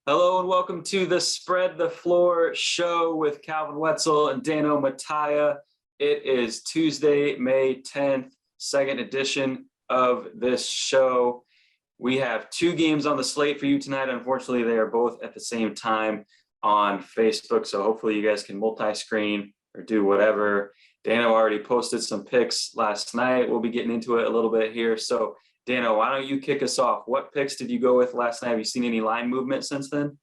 Hello and welcome to the Spread the Floor show with Calvin Wetzel and Dano Mataya. It is Tuesday, May 10th, second edition of this show. We have two games on the slate for you tonight. Unfortunately, they are both at the same time on Facebook, so hopefully you guys can multi-screen or do whatever. Dano already posted some picks last night. We'll be getting into it a little bit here. So Dano, why don't you kick us off? What picks did you go with last night? Have you seen any line movement since then?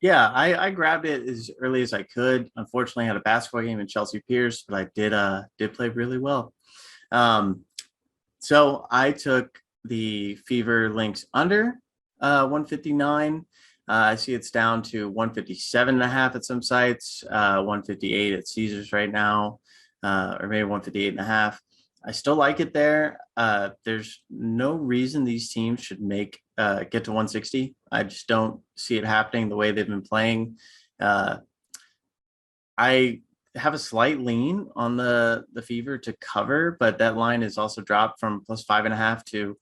Yeah, I grabbed it as early as I could. Unfortunately, I had a basketball game in Chelsea Piers, but I did play really well. Um, so I took the Fever Lynx under 159. I see it's down to 157 and a half at some sites, 158 at Caesars right now, or maybe 158 and a half. I still like it there. There's no reason these teams should get to 160. I just don't see it happening the way they've been playing. I have a slight lean on the Fever to cover, but that line is also dropped from plus 5.5 to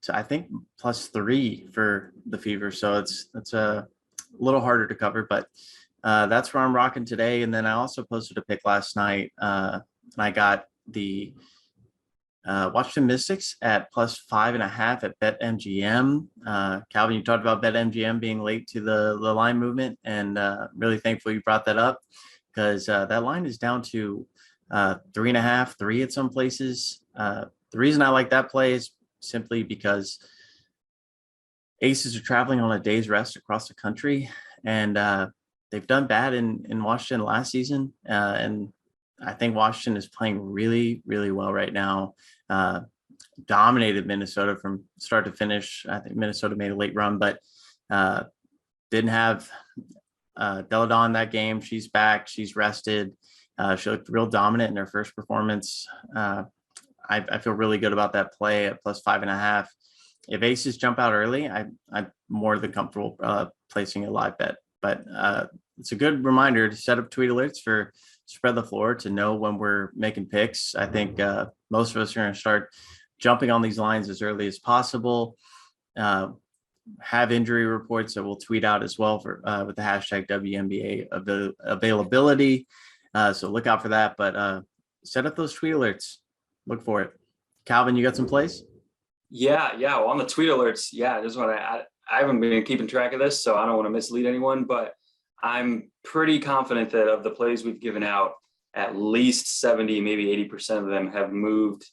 I think +3 for the Fever. So it's a little harder to cover, but that's where I'm rocking today. And then I also posted a pick last night, and I got the Washington Mystics at plus 5.5 at BetMGM. Calvin, you talked about BetMGM being late to the line movement, and really thankful you brought that up because that line is down to 3.5, 3 at some places. The reason I like that play is simply because Aces are traveling on a day's rest across the country, and they've done bad in Washington last season, and I think Washington is playing really, really well right now. Dominated Minnesota from start to finish. I think Minnesota made a late run, but didn't have Delle Donne that game. She's back. She's rested. She looked real dominant in her first performance. I feel really good about that play at plus 5.5. If Aces jump out early, I'm more than comfortable placing a live bet. But it's a good reminder to set up tweet alerts for Spread the Floor to know when we're making picks. I think most of us are going to start jumping on these lines as early as possible. Have injury reports that we'll tweet out as well for with the hashtag WNBA availability. So look out for that. But set up those tweet alerts. Look for it. Calvin, you got some plays? Yeah. Well, on the tweet alerts, yeah, this is what I haven't been keeping track of this, so I don't want to mislead anyone, but I'm pretty confident that of the plays we've given out, at least 70, maybe 80% of them have moved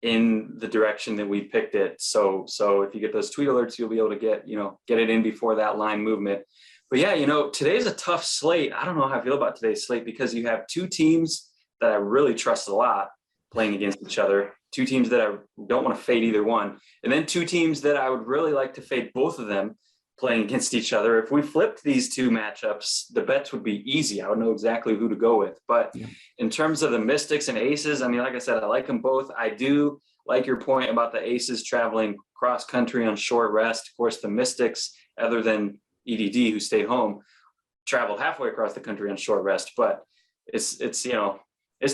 in the direction that we picked it. So if you get those tweet alerts, you'll be able to get it in before that line movement. But yeah, today's a tough slate. I don't know how I feel about today's slate because you have two teams that I really trust a lot playing against each other, two teams that I don't want to fade either one, and then two teams that I would really like to fade both of them playing against each other. If we flipped these two matchups, the bets would be easy. I would know exactly who to go with. But in terms of the Mystics and Aces, I mean, like I said, I like them both. I do like your point about the Aces traveling cross country on short rest. Of course, the Mystics, other than EDD, who stayed home, traveled halfway across the country on short rest. But it's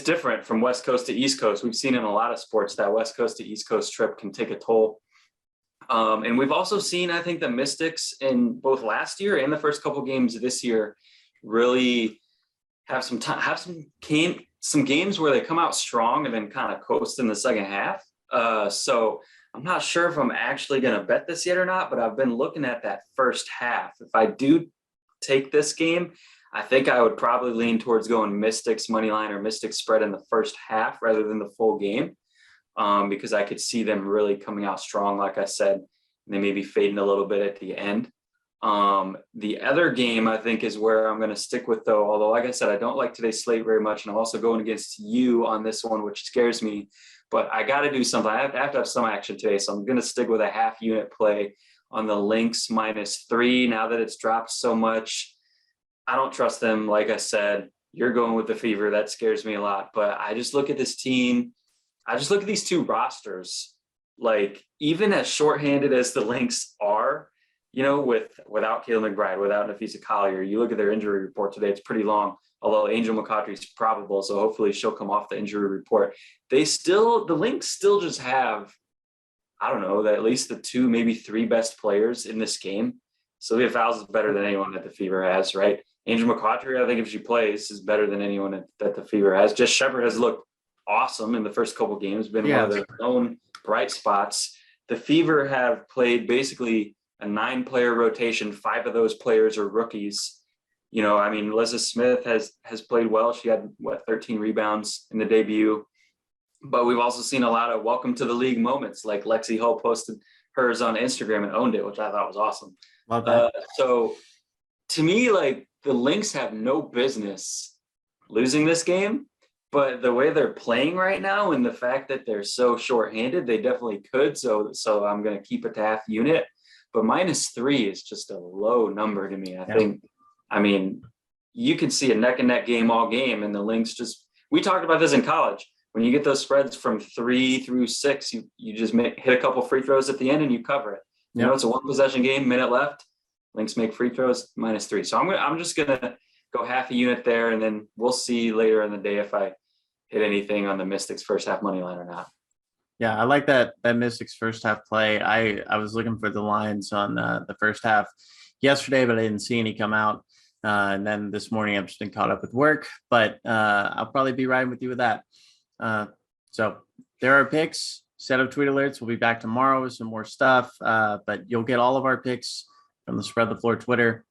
different from West Coast to East Coast. We've seen in a lot of sports that West Coast to East Coast trip can take a toll. And we've also seen, I think, the Mystics in both last year and the first couple games this year really have some games where they come out strong and then kind of coast in the second half. So I'm not sure if I'm actually going to bet this yet or not, but I've been looking at that first half. If I do take this game, I think I would probably lean towards going Mystics money line or Mystics spread in the first half rather than the full game. Because I could see them really coming out strong, like I said, and they may be fading a little bit at the end. The other game I think is where I'm going to stick with, though, although, like I said, I don't like today's slate very much, and I'm also going against you on this one, which scares me, but I got to do something. I have to have some action today, so I'm going to stick with a half unit play on the Lynx -3 now that it's dropped so much. I don't trust them. Like I said, you're going with the Fever. That scares me a lot, but I just look at this team. I just look at these two rosters, like even as shorthanded as the Lynx are, without Kayla McBride, without Nafisa Collier, you look at their injury report today, it's pretty long, although Angel McCautry is probable, so hopefully she'll come off the injury report. The Lynx still just have, I don't know, at least the two, maybe three best players in this game. Sylvia Fowles is better than anyone that the Fever has, right? Angel McCautry, I think if she plays, is better than anyone that the Fever has. Just Shepard has looked awesome in the first couple games, been one of their own bright spots. The Fever have played basically a 9-player rotation. 5 of those players are rookies. You know, I mean, Liza Smith has played well. She had 13 rebounds in the debut. But we've also seen a lot of welcome to the league moments, like Lexi Hull posted hers on Instagram and owned it, which I thought was awesome. Love that. So to me, like, the Lynx have no business losing this game, but the way they're playing right now and the fact that they're so shorthanded, they definitely could. So I'm going to keep it to half unit, but -3 is just a low number to me. I think, I mean, you can see a neck and neck game all game, and the Lynx we talked about this in college. When you get those spreads from 3 through 6, you just hit a couple free throws at the end and you cover it. You know, it's a 1-possession game, minute left. Lynx make free throws, -3. So I'm just gonna go half a unit there, and then we'll see later in the day if I hit anything on the Mystics first half money line or not. Yeah, I like that Mystics first half play. I was looking for the lines on the first half yesterday, but I didn't see any come out. And then this morning I've just been caught up with work, but I'll probably be riding with you with that. So there are picks, set of tweet alerts. We'll be back tomorrow with some more stuff, but you'll get all of our picks from the Spread the Floor Twitter.